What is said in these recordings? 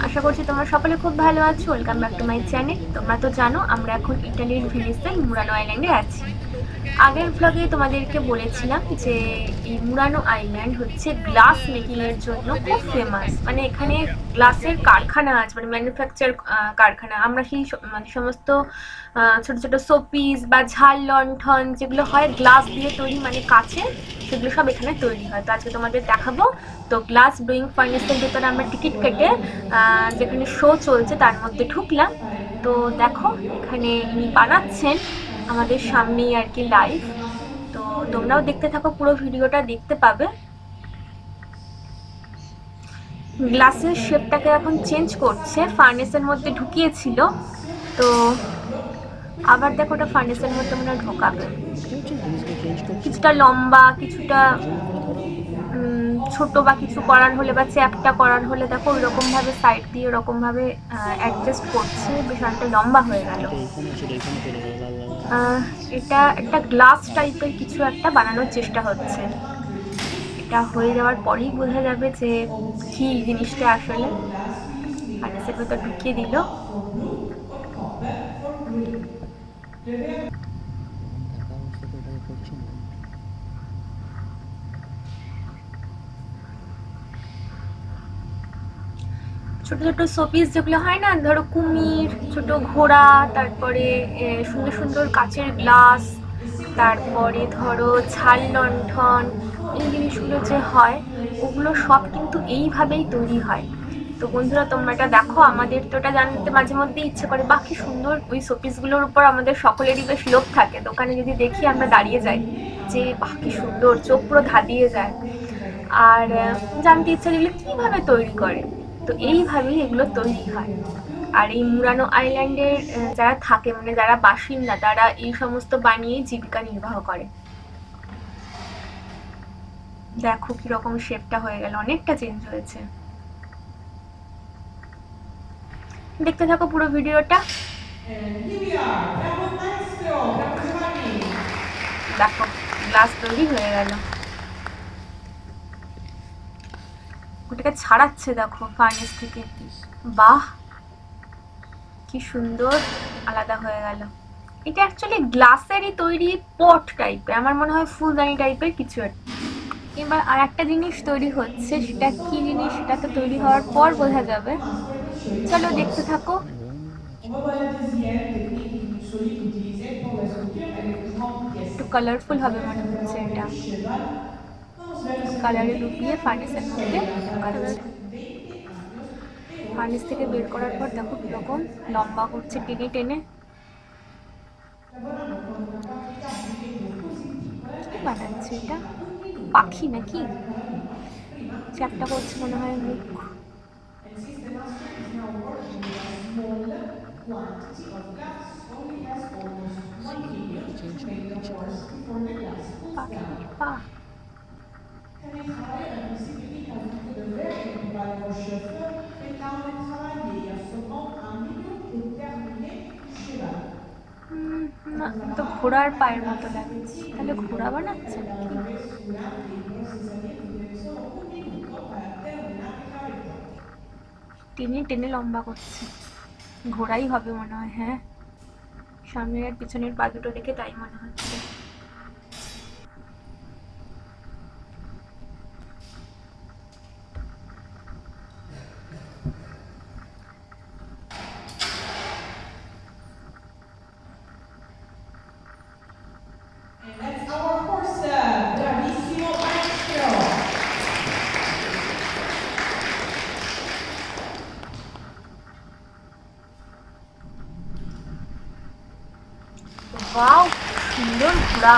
আশা করছি তোমরা সকলে খুব ভালো আছো। Welcome back to my channel. তোমরা তো জানো আমরা এখন ইটালির ভেনিসের মুরানো আইল্যান্ডে আছি। আগের ব্লগে তোমাদেরকে বলেছিলাম যে এই মুরানো আইল্যান্ড হচ্ছে গ্লাস মেকিং এর জন্য খুব ফেমাস। মানে এখানে গ্লাসের কারখানা আছে, মানে ম্যানুফ্যাকচার কারখানা। আমরা সেই মানে সমস্ত ছোট ছোট শোপিস বা ঝাল লণ্ঠন যেগুলো হয় গ্লাস দিয়ে তৈরি, মানে কাচের, সেগুলো সব এখানে তৈরি হয়। তো আজকে তোমাদের দেখাবো। তো গ্লাস ব্লুইং ফার্নেসের ভেতরে আমরা টিকিট কেটে যেখানে শো চলছে তার মধ্যে ঢুকলাম। তো দেখো এখানে ইনি বানাচ্ছেন আমাদের সামনেই আর কি লাইভ। তো তোমরাও দেখতে থাকো, পুরো ভিডিওটা দেখতে পাবে। গ্লাসের শেপটাকে এখন চেঞ্জ করছে, ফার্নেসের মধ্যে ঢুকিয়েছিল, তো আবার দেখো ওটা ফার্নেসের মধ্যে মনে ঢোকাবে। কিছুটা লম্বা, কিছুটা ছোট বা কিছু করার হলে বা চ্যাপটা করার হলে দেখো ওইরকম ভাবে সাইড দিয়ে ওরকম ভাবে অ্যাডজাস্ট করছে। বেশ অনেকটা লম্বা হয়ে গেল। এটা একটা গ্লাস টাইপের কিছু একটা বানানোর চেষ্টা হচ্ছে। এটা হয়ে যাওয়ার পরেই বোঝা যাবে যে কি জিনিসটা আসলে। ফার্নেসের ভেতর ঢুকিয়ে দিল। ছোট ছোট শোপিস যেগুলো হয় না, ধরো কুমির, ছোট ঘোড়া, তারপরে সুন্দর সুন্দর কাচের গ্লাস, তারপরে ধরো ঝাল লণ্ঠন, এই জিনিসগুলো যে হয় ওগুলো সব কিন্তু এইভাবেই তৈরি হয়। তো বন্ধুরা তোমরা এটা দেখো, আমাদের তো এটা জানতে মাঝে মধ্যে ইচ্ছে করে, বাকি সুন্দর ওই শোপিসগুলোর উপর আমাদের সকলেরই বেশ লোভ থাকে। দোকানে যদি দেখি আমরা দাঁড়িয়ে যাই যে বাকি সুন্দর, চোখ পুরো ধাঁধিয়ে যায়। আর জানতে ইচ্ছা যেগুলো কীভাবে তৈরি করে। তো এইভাবেই এগুলো তৈরি হয়। আর এই মুরানো আইল্যান্ডের যারা থাকে, মানে যারা বাসিন্দা, তারা এই সমস্ত বানিয়েই জীবিকা নির্বাহ করে। দেখো কিরকম শেপটা হয়ে গেল, অনেকটা চেঞ্জ হয়েছে। দেখতে থাকো পুরো ভিডিওটা। দেখো গ্লাস তৈরি হয়ে গেল। ওটাকে ছাড়াচ্ছে দেখো ফার্নেস থেকে। বাহ, কি সুন্দর আলাদা হয়ে গেল। এটা অ্যাকচুয়ালি গ্লাসেরই তৈরি পট টাইপের, আমার মনে হয় ফুলদানি টাইপের কিছু একটা। এবার আর একটা জিনিস তৈরি হচ্ছে, সেটা কি জিনিস সেটা তো তৈরি হওয়ার পর বোঝা যাবে। চলো দেখতে থাকো। একটু কালারফুল হবে মনে হচ্ছে এটা। কালারে ডুবিয়ে ফার্নেসের মধ্যে ঢোকাচ্ছে। ফার্নেস থেকে বের করার পর দেখো কিরকম লম্বা করছে টেনে টেনে। কি বানাচ্ছে এটা? পাখি নাকি? চ্যাপটা করছে মনে হয় মুখ। পাখির পা। না, তো ঘোড়ার পায়ের মতো লাগছে। তাহলে ঘোড়া বানাচ্ছে নাকি? টেনে টেনে লম্বা করছে। ঘোড়াই হবে মনে হয়। হ্যাঁ, সামনের আর পিছনের পা দুটো দেখে তাই মনে হচ্ছে। ওয়াও, সুন্দর ঘোড়া,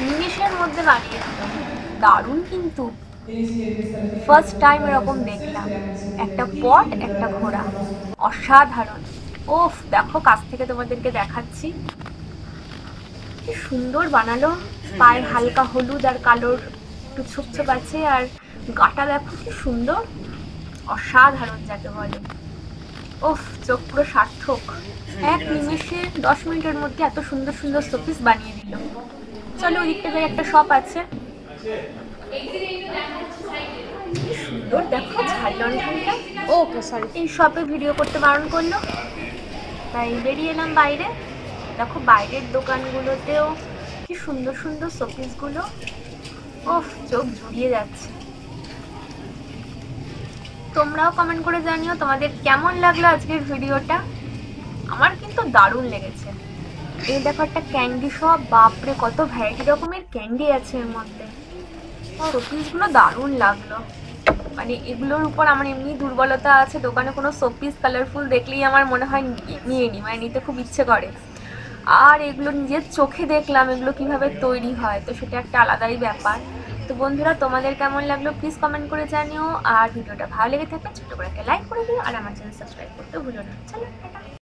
নিমেষের মধ্যে বানিয়ে দিল। দারুণ কিন্তু, ফার্স্ট টাইম এরকম দেখলাম। একটা পট, একটা ঘোড়া, অসাধারণ। ওফ, দেখো কাছ থেকে তোমাদেরকে দেখাচ্ছি কি সুন্দর বানালো। পায়ে হালকা হলুদ আর কালোর একটু ছোপ ছোপ আছে, আর গাটা দেখো কি সুন্দর, অসাধারণ যাকে বলে। ওফ, চোখ পুরো সার্থক। এক নিমেষে 10 মিনিটের মধ্যে এত সুন্দর সুন্দর শোপিস বানিয়ে দিল। চলো ওই দিকটা একটা শপ আছে, সুন্দর দেখো ঝাড়লো ওখানটা। ওকে সরি। এই শপে ভিডিও করতে বারণ করলো, তাই বেরিয়ে এলাম বাইরে। দেখো বাইরের দোকানগুলোতেও কি সুন্দর সুন্দর শোপিসগুলো, ওফ চোখ জুড়িয়ে যাচ্ছে। তোমরাও কমেন্ট করে জানিও তোমাদের কেমন লাগলো আজকের ভিডিওটা। আমার কিন্তু দারুণ লেগেছে। এই দেখো একটা ক্যান্ডি শপ, বাপরে কত ভ্যারাইটি রকমের ক্যান্ডি আছে এর মধ্যে। শোপিসগুলো দারুণ লাগলো। মানে এগুলোর উপর আমার এমনি দুর্বলতা আছে, দোকানে কোনো শোপিস কালারফুল দেখলেই আমার মনে হয় নিয়ে নিই, মানে নিতে খুব ইচ্ছে করে। আর এগুলো নিজের চোখে দেখলাম এগুলো কিভাবে তৈরি হয়, তো সেটা একটা আলাদাই ব্যাপার। তো বন্ধুরা তোমাদের কেমন লাগলো প্লিজ কমেন্ট করে জানিও। আর ভিডিওটা ভালো লেগে থাকলে ছোট করে একটা লাইক করে দিও, আর আমার চ্যানেল সাবস্ক্রাইব করতে ভুলো না। চলো টাটা।